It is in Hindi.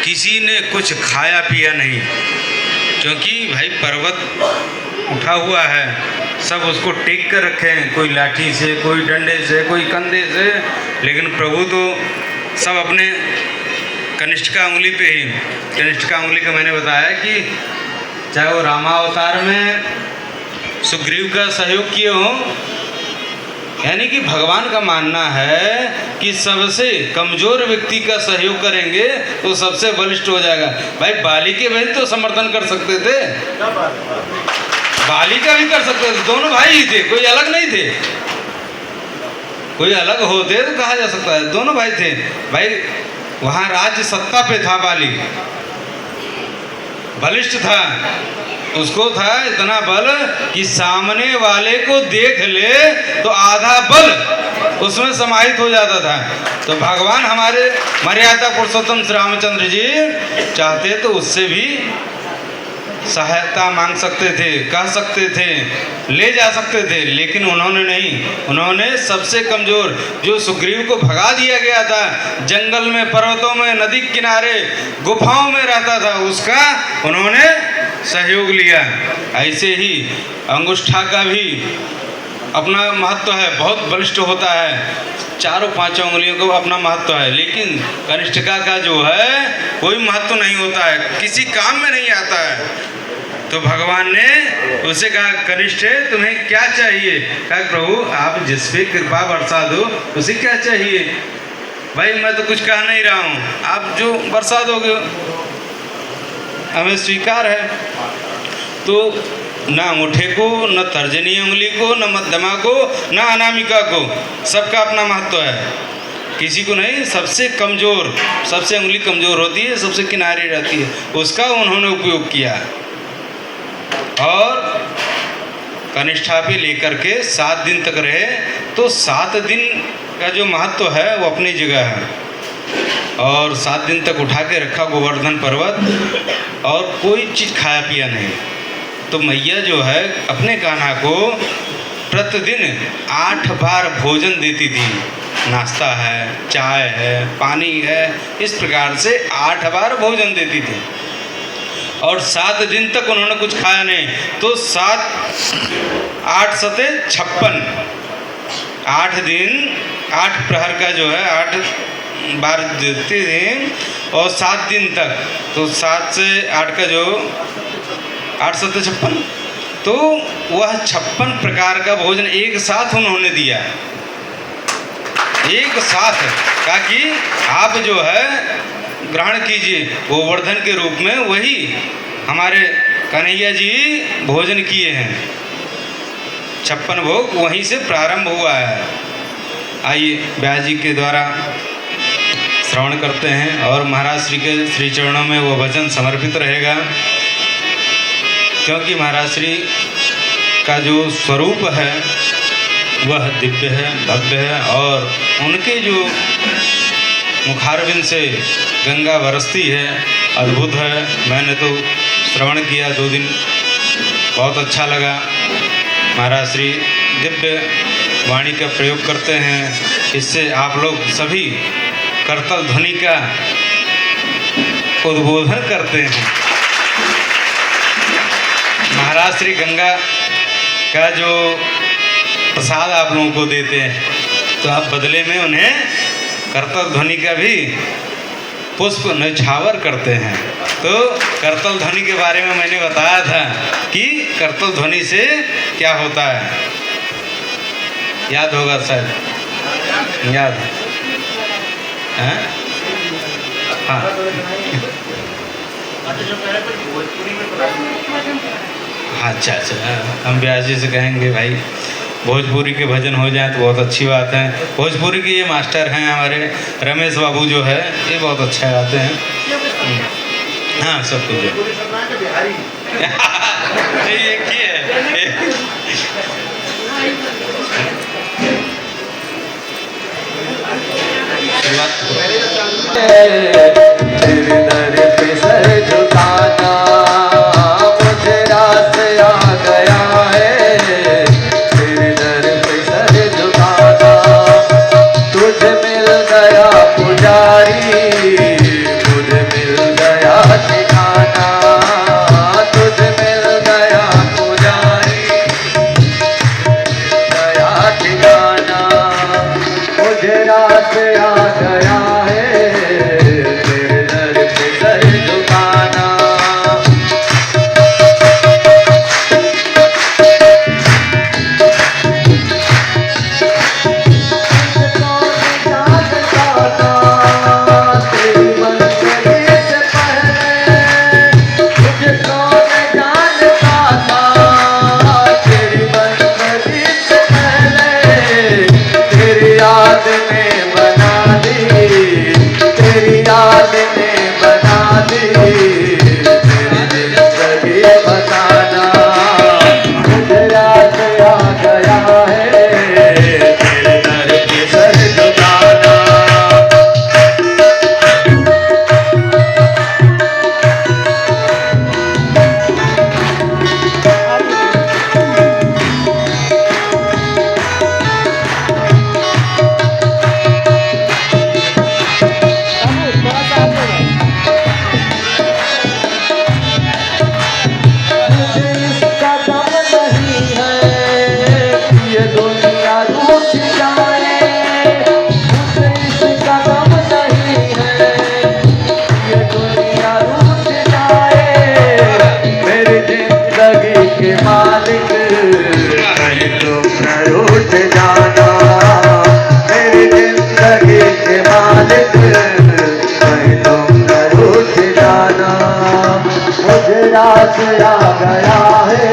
किसी ने कुछ खाया पिया नहीं, क्योंकि भाई पर्वत उठा हुआ है, सब उसको टेक कर रखे हैं, कोई लाठी से, कोई डंडे से, कोई कंधे से, लेकिन प्रभु तो सब अपने कनिष्ठिका उंगली पे ही। कनिष्ठिका उंगली का मैंने बताया कि चाहे वो रामावतार में सुग्रीव का सहयोग किए हों, यानी कि भगवान का मानना है कि सबसे कमजोर व्यक्ति का सहयोग करेंगे तो सबसे बलिष्ठ हो जाएगा। भाई बाली के भाई तो समर्थन कर सकते थे, बाली का भी कर सकते थे, दोनों भाई ही थे, कोई अलग नहीं थे। कोई अलग होते तो कहा जा सकता है, दोनों भाई थे। भाई वहाँ राज्य सत्ता पे था, बाली बलिष्ठ था, उसको था इतना बल कि सामने वाले को देख ले तो आधा बल उसमें समाहित हो जाता था। तो भगवान हमारे मर्यादा पुरुषोत्तम श्री रामचंद्र जी चाहते तो उससे भी सहायता मांग सकते थे, कह सकते थे, ले जा सकते थे, लेकिन उन्होंने नहीं। उन्होंने सबसे कमजोर जो सुग्रीव को भगा दिया गया था, जंगल में, पर्वतों में, नदी किनारे, गुफाओं में रहता था, उसका उन्होंने सहयोग लिया। ऐसे ही अंगुष्ठा का भी अपना महत्व है, बहुत बलिष्ठ होता है, चारों पांचों उंगलियों को अपना महत्व है, लेकिन कनिष्ठिका का जो है कोई महत्व नहीं होता है, किसी काम में नहीं आता है। तो भगवान ने उसे कहा, कनिष्ठ तुम्हें क्या चाहिए? कहा प्रभु आप जिस पे कृपा बरसा दो, उसे क्या चाहिए? भाई मैं तो कुछ कह नहीं रहा हूँ, आप जो बरसा दोगे हमें स्वीकार है। तो न अंगूठे को, न तर्जनी उंगली को, न मध्यमा को, न अनामिका को, सबका अपना महत्व है, किसी को नहीं। सबसे कमज़ोर, सबसे उंगली कमज़ोर होती है, सबसे किनारे रहती है, उसका उन्होंने उपयोग किया। और कनिष्ठा पे लेकर के 7 दिन तक रहे, तो 7 दिन का जो महत्व है वो अपनी जगह है। और 7 दिन तक उठा के रखा गोवर्धन पर्वत, और कोई चीज़ खाया पिया नहीं। तो मैया जो है अपने कान्हा को प्रतिदिन 8 बार भोजन देती थी, नाश्ता है, चाय है, पानी है, इस प्रकार से 8 बार भोजन देती थी। और 7 दिन तक उन्होंने कुछ खाया नहीं, तो 8 सते 56, 8 दिन 8 प्रहर का जो है 8 बार देते थे, और 7 दिन तक, तो 7 से 8 का जो 8 सते 56, तो वह 56 प्रकार का भोजन एक साथ उन्होंने दिया, एक साथ, ताकि आप जो है ग्रहण कीजिए। गोवर्धन के रूप में वही हमारे कन्हैया जी भोजन किए हैं, 56 भोग वहीं से प्रारंभ हुआ है। आइए व्यास जी के द्वारा श्रवण करते हैं, और महाराज श्री के श्री चरणों में वो भजन समर्पित रहेगा, क्योंकि महाराज श्री का जो स्वरूप है वह दिव्य है, भव्य है, और उनके जो मुखारविंद से गंगा बरसती है, अद्भुत है। मैंने तो श्रवण किया 2 दिन, बहुत अच्छा लगा। महाराज श्री दिव्य वाणी का प्रयोग करते हैं, इससे आप लोग सभी करतल ध्वनि का उद्बोधन करते हैं। महाराज श्री गंगा का जो प्रसाद आप लोगों को देते हैं, तो आप बदले में उन्हें करतल ध्वनि का भी पुष्प न्यौछावर करते हैं। तो करतल ध्वनि के बारे में मैंने बताया था कि करतल ध्वनि से क्या होता है, याद होगा शायद, याद है? हाँ अच्छा अच्छा, हम व्यास जी से कहेंगे भाई भोजपुरी के भजन हो जाए तो बहुत अच्छी बात है। भोजपुरी के ये मास्टर हैं हमारे रमेश बाबू जो है, ये बहुत अच्छा गाते हैं। हाँ सब कुछ एक ही है। मुझे मिल मुझे इसका दम नहीं है, ये दुनिया रूठ जाए। मुझे इसका दम नहीं है, ये दुनिया रूठ जाए। मेरी जिंदगी के मालिक कहीं तुम न रूठ जाना। मेरी जिंदगी के मालिक कहीं तुम न रूठ जाना। मुझे रात आ गया है,